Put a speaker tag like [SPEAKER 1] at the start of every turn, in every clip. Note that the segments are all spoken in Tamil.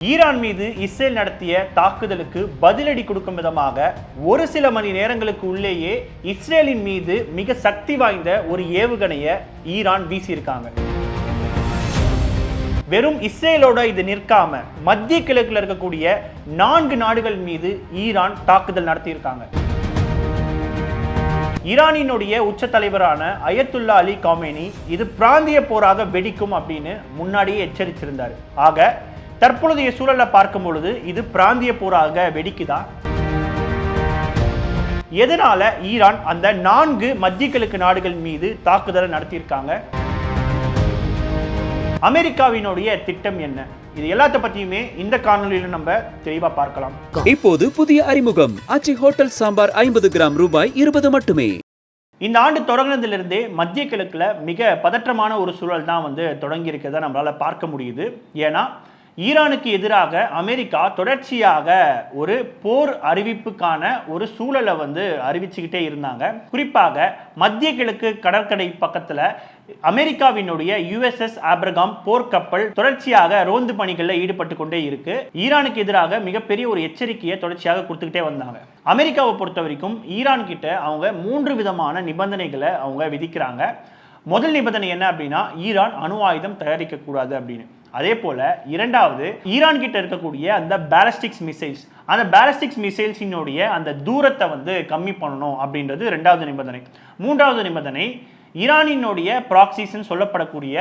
[SPEAKER 1] ஈரான் மீது இஸ்ரேல் நடத்திய தாக்குதலுக்கு பதிலடி கொடுக்கும் விதமாக ஒரு சில மணி நேரங்களுக்கு உள்ளேயே இஸ்ரேலின் மீது மிக சக்தி வாய்ந்த ஒரு ஏவுகணையை ஈரான் வீசியிருக்காங்க. வெறும் இஸ்ரேலோட இது நிற்காம மத்திய கிழக்குல இருக்கக்கூடிய 4 நாடுகள் மீது ஈரான் தாக்குதல் நடத்தியிருக்காங்க. ஈரானினுடைய உச்ச தலைவரான அயத்துல்லா அலி காமேனி இது பிராந்திய போராக வெடிக்கும் அப்படின்னு முன்னாடியே எச்சரிச்சிருந்தார். ஆக தற்பொழுதைய சூழலை பார்க்கும் பொழுது இது பிராந்திய போராக வெடிக்குதா? எதனால ஈரான் அந்த 4 மத்திய கிழக்கு நாடுகள் மீது தாக்குதலை நடத்தியிருக்காங்க? அமெரிக்காவினுடைய திட்டம் என்ன? இது எல்லாத்த பத்தியுமே இந்த காணொலியில நம்ம தெளிவா பார்க்கலாம்.
[SPEAKER 2] இப்போது புதிய அறிமுகம் ஆச்சி ஹோட்டல் சாம்பார் 50 கிராம் ரூபாய் 20 மட்டுமே.
[SPEAKER 1] இந்த ஆண்டு தொடங்கினதிலிருந்தே மத்திய கிழக்குல மிக பதற்றமான ஒரு சூழல் தான் தொடங்கி இருக்கிறத நம்மளால பார்க்க முடியுது. ஏன்னா ஈரானுக்கு எதிராக அமெரிக்கா தொடர்ச்சியாக ஒரு போர் அறிவிப்புக்கான ஒரு சூழலை அறிவிச்சுக்கிட்டே இருந்தாங்க. குறிப்பாக மத்திய கிழக்கு கடற்கரை பக்கத்துல அமெரிக்காவினுடைய USS ஆப்ரகாம் போர்க்கப்பல் தொடர்ச்சியாக ரோந்து பணிகளில் ஈடுபட்டு கொண்டே இருக்கு. ஈரானுக்கு எதிராக மிகப்பெரிய ஒரு எச்சரிக்கையை தொடர்ச்சியாக கொடுத்துக்கிட்டே வந்தாங்க. அமெரிக்காவை பொறுத்த வரைக்கும் ஈரான் கிட்ட அவங்க 3 விதமான நிபந்தனைகளை அவங்க விதிக்கிறாங்க. முதல் நிபந்தனை என்ன அப்படின்னா, ஈரான் அணு ஆயுதம் தயாரிக்க கூடாது அப்படின்னு. அதே போல இரண்டாவது, ஈரான் கிட்ட இருக்கக்கூடிய அந்த பேலிஸ்டிக்ஸ் மிசைல்ஸ், அந்த பேலிஸ்டிக்ஸ் மிசைல்ஸினுடைய அந்த தூரத்தை கம்மி பண்ணணும் அப்படின்றது 2வது நிபந்தனை. 3வது நிபந்தனை, ஈரானினுடைய ப்ராக்சிஸ்ன்னு சொல்லப்படக்கூடிய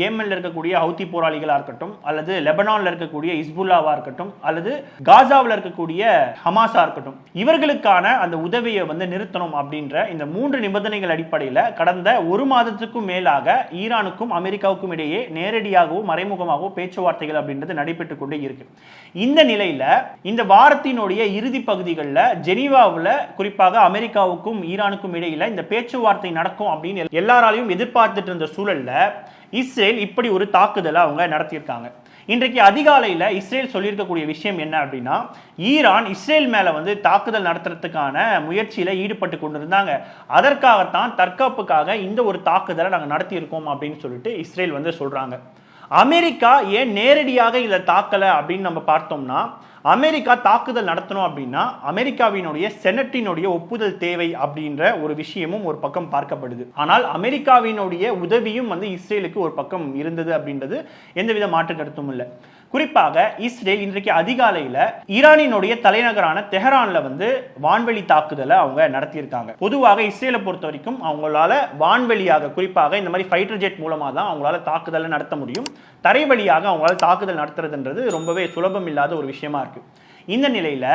[SPEAKER 1] ஏமன்ல இருக்கக்கூடிய ஹவுதி போராளிகளா இருக்கட்டும், அல்லது லெபனான்ல இருக்கக்கூடிய இஸ்புல்லாவா இருக்கட்டும், அல்லது காசாவில் இருக்கக்கூடிய ஹமாஸா இருக்கட்டும், இவர்களுக்கான அந்த உதவியை நிறுத்தணும் அப்படின்ற இந்த 3 நிபந்தனைகள் அடிப்படையில் கடந்த 1 மாதத்துக்கும் மேலாக ஈரானுக்கும் அமெரிக்காவுக்கும் இடையே நேரடியாகவும் மறைமுகமாகவோ பேச்சுவார்த்தைகள் அப்படின்றது நடைபெற்று கொண்டே இருக்கு. இந்த நிலையில இந்த வாரத்தினுடைய இறுதி பகுதிகளில் ஜெனீவாவில் குறிப்பாக அமெரிக்காவுக்கும் ஈரானுக்கும் இடையில இந்த பேச்சுவார்த்தை நடக்கும் அப்படின்னு எல்லாராலையும் எதிர்பார்த்துட்டு இருந்த சூழல்ல இஸ்ரேல் இப்படி ஒரு தாக்குதலை அவங்க நடத்தியிருக்காங்க. இன்றைக்கு அதிகாலையில் இஸ்ரேல் சொல்லியிருக்கக்கூடிய விஷயம் என்ன அப்படின்னா, ஈரான் இஸ்ரேல் மேல தாக்குதல் நடத்துறதுக்கான முயற்சியில ஈடுபட்டு கொண்டிருந்தாங்க. அதற்காகத்தான் தற்காப்புக்காக இந்த ஒரு தாக்குதலை நாங்கள் நடத்தியிருக்கோம் அப்படின்னு சொல்லிட்டு இஸ்ரேல் சொல்றாங்க. அமெரிக்கா ஏன் நேரடியாக இதை தாக்கல அப்படின்னு நம்ம பார்த்தோம்னா, அமெரிக்கா தாக்குதல் நடத்தணும் அப்படின்னா அமெரிக்காவினுடைய செனட்டினுடைய ஒப்புதல் தேவை அப்படின்ற ஒரு விஷயமும் ஒரு பக்கம் பார்க்கப்படுது. ஆனால் அமெரிக்காவினுடைய உதவியும் இஸ்ரேலுக்கு ஒரு பக்கம் இருந்தது அப்படின்றது எந்தவித மாற்று கருத்தும் இல்லை. குறிப்பாக இஸ்ரேல் இன்றைக்கு அதிகாலையில் ஈரானினுடைய தலைநகரான தெஹரான்ல வான்வெளி தாக்குதலை அவங்க நடத்தியிருக்காங்க. பொதுவாக இஸ்ரேலை பொறுத்த வரைக்கும் அவங்களால வான்வெளியாக, குறிப்பாக இந்த மாதிரி ஃபைட்டர் ஜெட் மூலமா தான் அவங்களால தாக்குதலை நடத்த முடியும். தரை வழியாக அவங்களால தாக்குதல் நடத்துறதுன்றது ரொம்பவே சுலபம் இல்லாத ஒரு விஷயமா இருக்கு. இந்த நிலையில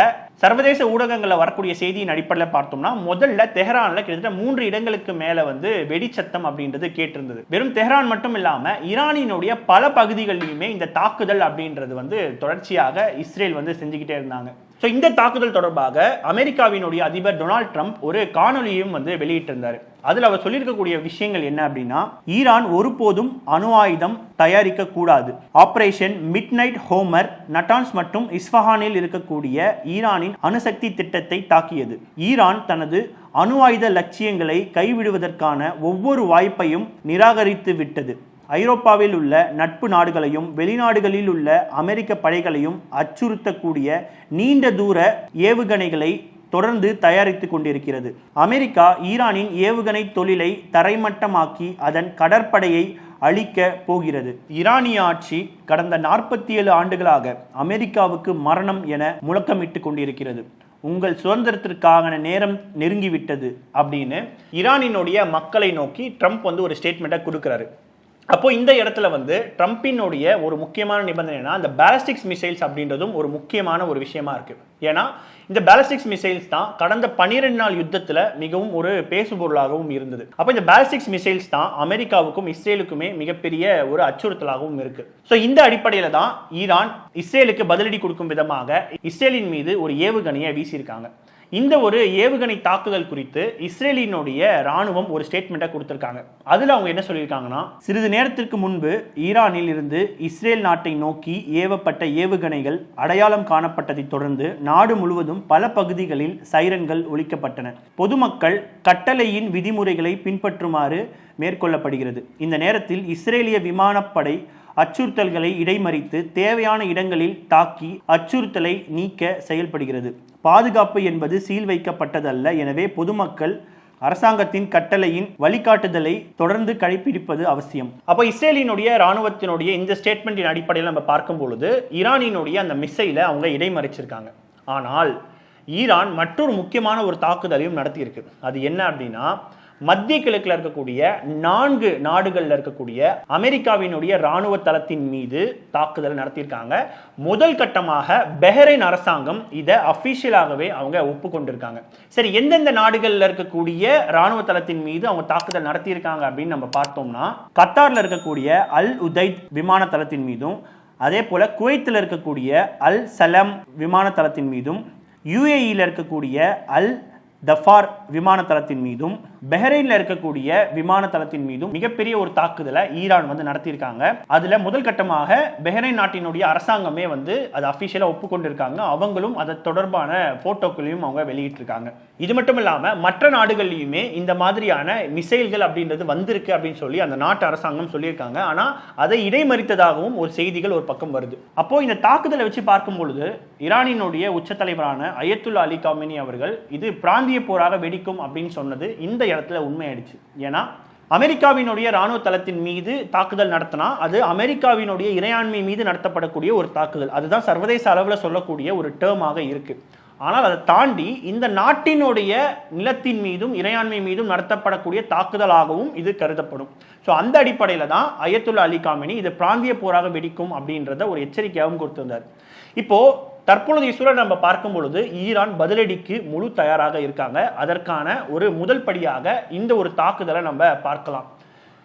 [SPEAKER 1] சர்வதேச ஊடகங்களில் வரக்கூடிய செய்தியின் அடிப்படையில் பார்த்தோம்னா, முதல்ல தெஹரான்ல கிட்டத்தட்ட 3 இடங்களுக்கு மேல வெடிச்சத்தம் அப்படின்றது கேட்டிருந்தது. வெறும் தெஹரான் மட்டும் இல்லாம ஈரானினுடைய பல பகுதிகளிலுமே இந்த தாக்குதல் அப்படின்றது தொடர்ச்சியாக இஸ்ரேல் செஞ்சுக்கிட்டே இருந்தாங்க. இந்த தாக்குதல் தொடர்பாக அமெரிக்காவினுடைய அதிபர் டொனால்ட் ட்ரம்ப் ஒரு காணொலியும் வெளியிட்டிருந்தார். அதுல அவர் சொல்லியிருக்கக்கூடிய விஷயங்கள் என்ன அப்படின்னா, ஈரான் ஒருபோதும் அணு ஆயுதம் தயாரிக்க கூடாது. Operation mid night Homer Natanz மற்றும் இஸ்ஃபஹானில் இருக்கக்கூடிய ஈரானின் அணுசக்தி திட்டத்தை தாக்கியது. ஈரான் தனது அணு ஆயுத லட்சியங்களை கைவிடுவதற்கான ஒவ்வொரு வாய்ப்பையும் நிராகரித்து விட்டது. ஐரோப்பாவில் உள்ள நட்பு நாடுகளையும் வெளிநாடுகளில் உள்ள அமெரிக்க படைகளையும் அச்சுறுத்தக்கூடிய நீண்ட தூர ஏவுகணைகளை தொடர்ந்து தயாரித்துக் கொண்டிருக்கிறது. அமெரிக்கா ஈரானின் ஏவுகணை தொழிலை தரைமட்டமாக்கி அதன் கடற்படையை அழிக்க போகிறது. ஈரானிய ஆட்சி கடந்த 47 ஆண்டுகளாக அமெரிக்காவுக்கு மரணம் என முழக்கமிட்டு கொண்டிருக்கிறது. உங்கள் சுதந்திரத்திற்கான நேரம் நெருங்கிவிட்டது அப்படின்னு ஈரானினுடைய மக்களை நோக்கி ட்ரம்ப் ஒரு ஸ்டேட்மெண்ட்டை கொடுக்கிறாரு. அப்போ இந்த இடத்துல ட்ரம்பினுடைய ஒரு முக்கியமான நிபந்தனைனா அந்த பேலிஸ்டிக்ஸ் மிசைல்ஸ் அப்படின்றதும் ஒரு முக்கியமான ஒரு விஷயமா இருக்கு. ஏன்னா இந்த பேலிஸ்டிக்ஸ் மிசைல்ஸ் தான் கடந்த 12 நாள் யுத்தத்துல மிகவும் ஒரு பேசுபொருளாகவும் இருந்தது. அப்போ இந்த பேலிஸ்டிக்ஸ் மிசைல்ஸ் தான் அமெரிக்காவுக்கும் இஸ்ரேலுக்குமே மிகப்பெரிய ஒரு அச்சுறுத்தலாகவும் இருக்கு. இந்த அடிப்படையில தான் ஈரான் இஸ்ரேலுக்கு பதிலடி கொடுக்கும் விதமாக இஸ்ரேலின் மீது ஒரு ஏவுகணையை வீசியிருக்காங்க. இந்த ஒரு ஏவுகணை தாக்குதல் குறித்து இஸ்ரேலினுடைய ராணுவம் ஒரு ஸ்டேட்மெண்ட்டை கொடுத்திருக்காங்க. அதுல அவங்க என்ன சொல்லியிருக்காங்கன்னா, சிறிது நேரத்திற்கு முன்பு ஈரானில் இருந்து இஸ்ரேல் நாட்டை நோக்கி ஏவப்பட்ட ஏவுகணைகள் அடையாளம் காணப்பட்டதை தொடர்ந்து நாடு முழுவதும் பல பகுதிகளில் சைரன்கள் ஒலிக்கப்பட்டன. பொதுமக்கள் கட்டளையின் விதிமுறைகளை பின்பற்றுமாறு மேற்கொள்ளப்படுகிறது. இந்த நேரத்தில் இஸ்ரேலிய விமானப்படை அச்சுறுத்தல்களை இடைமறித்து தேவையான இடங்களில் தாக்கி அச்சுறுத்தலை நீக்க செயல்படுகிறது. பாதுகாப்பு என்பது சீல் வைக்கப்பட்டதல்ல. எனவே பொதுமக்கள் அரசாங்கத்தின் கட்டளையின் வழிகாட்டுதலை தொடர்ந்து கடைபிடிப்பது அவசியம். அப்போ இஸ்ரேலினுடைய ராணுவத்தினுடைய இந்த ஸ்டேட்மெண்டின் அடிப்படையில் நம்ம பார்க்கும் பொழுது ஈரானினுடைய அந்த மிசைலை அவங்க இடைமறிச்சிருக்காங்க. ஆனால் ஈரான் மற்றொரு முக்கியமான ஒரு தாக்குதலையும் நடத்தியிருக்கு. அது என்ன அப்படின்னா, மத்திய கிழக்கில் இருக்கக்கூடிய 4 நாடுகளில் இருக்கக்கூடிய அமெரிக்காவினுடைய ராணுவ தளத்தின் மீது தாக்குதல் நடத்தியிருக்காங்க. முதல் கட்டமாக பஹ்ரைன் அரசாங்கம் இதை அபிஷியலாகவே அவங்க ஒப்புக்கொண்டிருக்காங்க. சரி, எந்தெந்த நாடுகளில் இருக்கக்கூடிய ராணுவ தளத்தின் மீது அவங்க தாக்குதல் நடத்தியிருக்காங்க அப்படின்னு நம்ம பார்த்தோம்னா, கத்தாரில் இருக்கக்கூடிய அல் உதைத் விமான தளத்தின் மீதும், அதே போல குவைத்தில் இருக்கக்கூடிய அல் சலம் விமான தளத்தின் மீதும், யுஏஇயில் இருக்கக்கூடிய அல் தஃபார் விமான தளத்தின் மீதும், பஹ்ரைனில் இருக்கக்கூடிய விமான தளத்தின் மீதும் மிகப்பெரிய ஒரு தாக்குதலை ஈரான் நடத்தியிருக்காங்க. அதுல முதல் கட்டமாக பஹ்ரைன் நாட்டினுடைய அரசாங்கமே அது அபிஷியலா ஒப்புக்கொண்டிருக்காங்க. அவங்களும் அது தொடர்பான போட்டோக்களையும் அவங்க வெளியிட்டிருக்காங்க. இது மட்டும் இல்லாம மற்ற நாடுகள்லையுமே இந்த மாதிரியான மிசைல்கள் அப்படின்றது வந்திருக்கு அப்படின்னு சொல்லி அந்த நாட்டு அரசாங்கம் சொல்லியிருக்காங்க. ஆனா அதை இடைமறித்ததாகவும் ஒரு செய்திகள் ஒரு பக்கம் வருது. அப்போ இந்த தாக்குதலை வச்சு பார்க்கும் பொழுது ஈரானினுடைய உச்ச தலைவரான அயத்துல்லா அலி காமினி அவர்கள் இது பிராந்திய போராக வெடிக்கும் அப்படின்னு சொன்னது இந்த இடத்துல உண்மையாயிடுச்சு. ஏன்னா அமெரிக்காவினுடைய ராணுவ தளத்தின் மீது தாக்குதல் நடத்தினா அது அமெரிக்காவினுடைய இறையாண்மை மீது நடத்தப்படக்கூடிய ஒரு தாக்குதல். அதுதான் சர்வதேச அளவில் சொல்லக்கூடிய ஒரு டேர்மாக இருக்கு. ஆனால் அதை தாண்டி இந்த நாட்டினுடைய நிலத்தின் மீதும் இறையாண்மை மீதும் நடத்தப்படக்கூடிய தாக்குதலாகவும் இது கருதப்படும். ஸோ அந்த அடிப்படையில் தான் அயத்துல்லா அலி காமினி இது பிராந்திய போராக வெடிக்கும் அப்படின்றத ஒரு எச்சரிக்கையாகவும் கொடுத்திருந்தார். இப்போ தற்பொழுதைய சூழல் நம்ம பார்க்கும் பொழுது ஈரான் பதிலடிக்கு முழு தயாராக இருக்காங்க. அதற்கான ஒரு முதல் படியாக இந்த ஒரு தாக்குதலை நம்ம பார்க்கலாம்.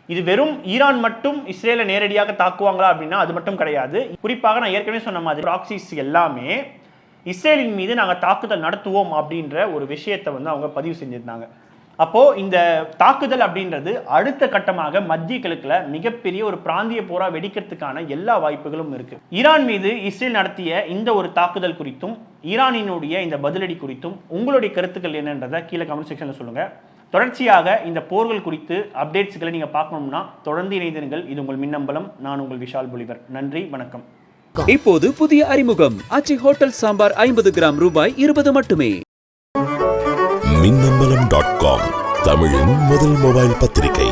[SPEAKER 1] இது வெறும் ஈரான் மட்டும் இஸ்ரேலை நேரடியாக தாக்குவாங்களா அப்படின்னா அது மட்டும் கிடையாது. குறிப்பாக நான் ஏற்கனவே சொன்ன மாதிரி ப்ராக்சிஸ் எல்லாமே இஸ்ரேலின் மீது நாங்கள் தாக்குதல் நடத்துவோம் அப்படின்ற ஒரு விஷயத்தை அவங்க பதிவு செஞ்சிருந்தாங்க. அப்போ இந்த தாக்குதல் அப்படின்றது அடுத்த கட்டமாக மத்திய கிழக்குல மிகப்பெரிய ஒரு பிராந்திய போரா வெடிக்கிறதுக்கான எல்லா வாய்ப்புகளும் இருக்கு. ஈரான் மீது இஸ்ரேல் நடத்திய இந்த ஒரு தாக்குதல் குறித்தும் ஈரானினுடைய இந்த பதிலடி குறித்தும் உங்களுடைய கருத்துக்கள் என்னன்றதை கீழே கமெண்ட் செக்ஷன்ல சொல்லுங்க. தொடர்ச்சியாக இந்த போர்கள் குறித்து அப்டேட்ஸ்களை நீங்க பார்க்கணும்னா தொடர்ந்து இணைந்திருங்கள். இது உங்கள் மின்னம்பலம். நான் உங்கள் விஷால் பொலிவர். நன்றி, வணக்கம்.
[SPEAKER 2] இப்போது புதிய அறிமுகம் ஆச்சி ஹோட்டல் சாம்பார் 50 கிராம் ரூபாய் 20 மட்டுமே.
[SPEAKER 3] மின்னம்பலம்.com தமிழின் முதல் மொபைல் பத்திரிகை.